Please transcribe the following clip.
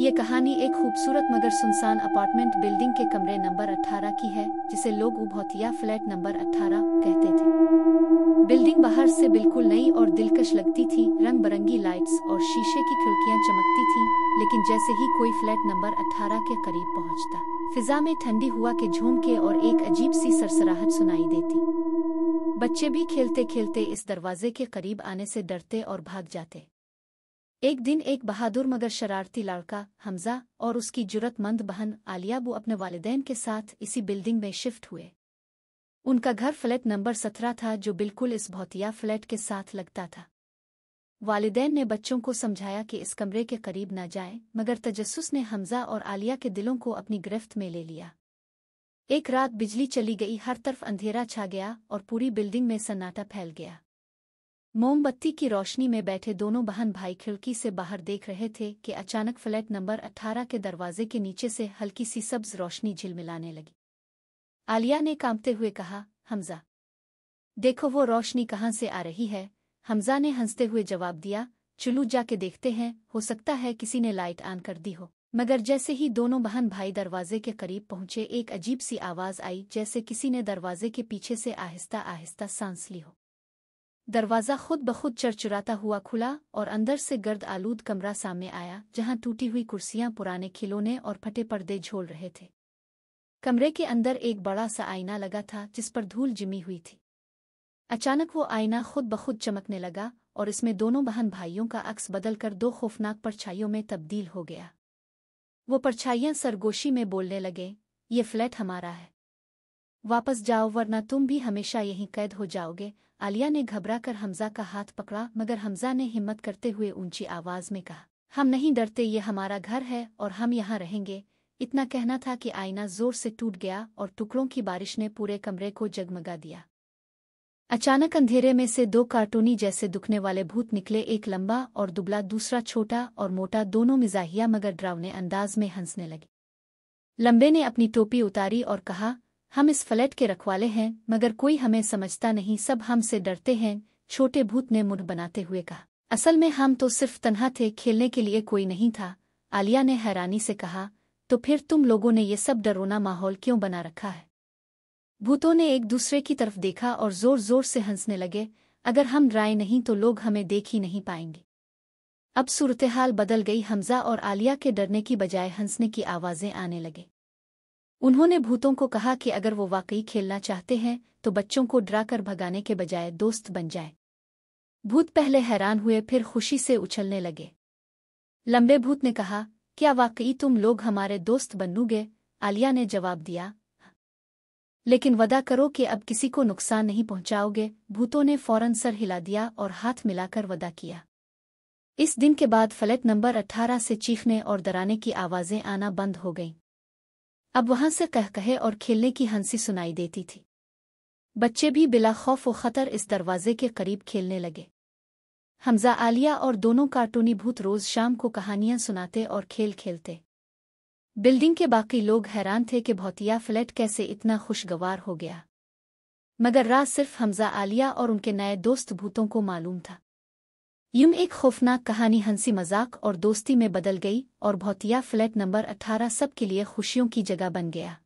ये कहानी एक खूबसूरत मगर सुनसान अपार्टमेंट बिल्डिंग के कमरे नंबर 18 की है, जिसे लोग उभौतिया फ्लैट नंबर 18 कहते थे। बिल्डिंग बाहर से बिल्कुल नई और दिलकश लगती थी। रंग बिरंगी लाइट्स और शीशे की खिड़कियां चमकती थीं, लेकिन जैसे ही कोई फ्लैट नंबर 18 के करीब पहुंचता, फिजा में ठंडी हवा के झोंके और एक अजीब सी सरसराहट सुनाई देती। बच्चे भी खेलते खेलते इस दरवाजे के करीब आने से डरते और भाग जाते। एक दिन एक बहादुर मगर शरारती लड़का हमजा और उसकी जुर्रतमंद बहन आलिया वो अपने वालिदैन के साथ इसी बिल्डिंग में शिफ्ट हुए। उनका घर फ्लैट नंबर 17 था, जो बिल्कुल इस भौतिया फ्लैट के साथ लगता था। वालिदैन ने बच्चों को समझाया कि इस कमरे के करीब न जाएं, मगर तजस्सुस ने हमजा और आलिया के दिलों को अपनी गिरफ्त में ले लिया। एक रात बिजली चली गई, हर तरफ अंधेरा छा गया और पूरी बिल्डिंग में सन्नाटा फैल गया। मोमबत्ती की रोशनी में बैठे दोनों बहन भाई खिड़की से बाहर देख रहे थे कि अचानक फ्लैट नंबर 18 के दरवाजे के नीचे से हल्की सी सब्ज रोशनी झिलमिलाने लगी। आलिया ने कांपते हुए कहा, हमजा, देखो वो रोशनी कहाँ से आ रही है। हमजा ने हंसते हुए जवाब दिया, चलो जाके देखते हैं, हो सकता है किसी ने लाइट ऑन कर दी हो। मगर जैसे ही दोनों बहन भाई दरवाजे के करीब पहुंचे, एक अजीब सी आवाज आई, जैसे किसी ने दरवाजे के पीछे से आहिस्ता आहिस्ता सांस ली हो। दरवाज़ा खुद ब खुद चरचराता हुआ खुला और अंदर से गर्द आलूद कमरा सामने आया, जहां टूटी हुई कुर्सियां, पुराने खिलौने और फटे पर्दे झोल रहे थे। कमरे के अंदर एक बड़ा सा आईना लगा था, जिस पर धूल जमी हुई थी। अचानक वो आईना खुद ब खुद चमकने लगा और इसमें दोनों बहन भाइयों का अक्स बदलकर दो खौफनाक परछाइयों में तब्दील हो गया। वो परछाइयां सरगोशी में बोलने लगे, ये फ्लैट हमारा है, वापस जाओ वरना तुम भी हमेशा यहीं कैद हो जाओगे। आलिया ने घबराकर हमजा का हाथ पकड़ा, मगर हमजा ने हिम्मत करते हुए ऊंची आवाज में कहा, हम नहीं डरते, ये हमारा घर है और हम यहाँ रहेंगे। इतना कहना था कि आईना जोर से टूट गया और टुकड़ों की बारिश ने पूरे कमरे को जगमगा दिया। अचानक अंधेरे में से दो कार्टूनी जैसे दुखने वाले भूत निकले, एक लंबा और दुबला, दूसरा छोटा और मोटा। दोनों मिजाहिया मगर डरावने अंदाज में हंसने लगे। लंबे ने अपनी टोपी उतारी और कहा, हम इस फ्लैट के रखवाले हैं, मगर कोई हमें समझता नहीं, सब हमसे डरते हैं। छोटे भूत ने मुंह बनाते हुए कहा, असल में हम तो सिर्फ तन्हा थे, खेलने के लिए कोई नहीं था। आलिया ने हैरानी से कहा, तो फिर तुम लोगों ने ये सब डरोना माहौल क्यों बना रखा है? भूतों ने एक दूसरे की तरफ देखा और जोर जोर से हंसने लगे। अगर हम डराए नहीं तो लोग हमें देख ही नहीं पाएंगे। अब सूरत-ए-हाल बदल गई। हमजा और आलिया के डरने की बजाय हंसने की आवाजें आने लगे। उन्होंने भूतों को कहा कि अगर वो वाकई खेलना चाहते हैं तो बच्चों को डराकर भगाने के बजाय दोस्त बन जाए। भूत पहले हैरान हुए, फिर खुशी से उछलने लगे। लंबे भूत ने कहा, क्या वाकई तुम लोग हमारे दोस्त बनोगे? आलिया ने जवाब दिया, लेकिन वदा करो कि अब किसी को नुकसान नहीं पहुंचाओगे। भूतों ने फौरन सर हिला दिया और हाथ मिलाकर वदा किया। इस दिन के बाद फ्लैट नंबर 18 से चीखने और डराने की आवाजें आना बंद हो गईं। अब वहां से कहकहे और खेलने की हंसी सुनाई देती थी। बच्चे भी बिला खौफ व खतर इस दरवाजे के करीब खेलने लगे। हमजा, आलिया और दोनों कार्टूनी भूत रोज शाम को कहानियां सुनाते और खेल खेलते। बिल्डिंग के बाकी लोग हैरान थे कि भौतिया फ्लैट कैसे इतना खुशगवार हो गया, मगर राज सिर्फ हमजा, आलिया और उनके नए दोस्त भूतों को मालूम था। यूं एक खौफनाक कहानी हंसी मजाक और दोस्ती में बदल गई और भौतिया फ्लैट नंबर 18 सब के लिए खुशियों की जगह बन गया।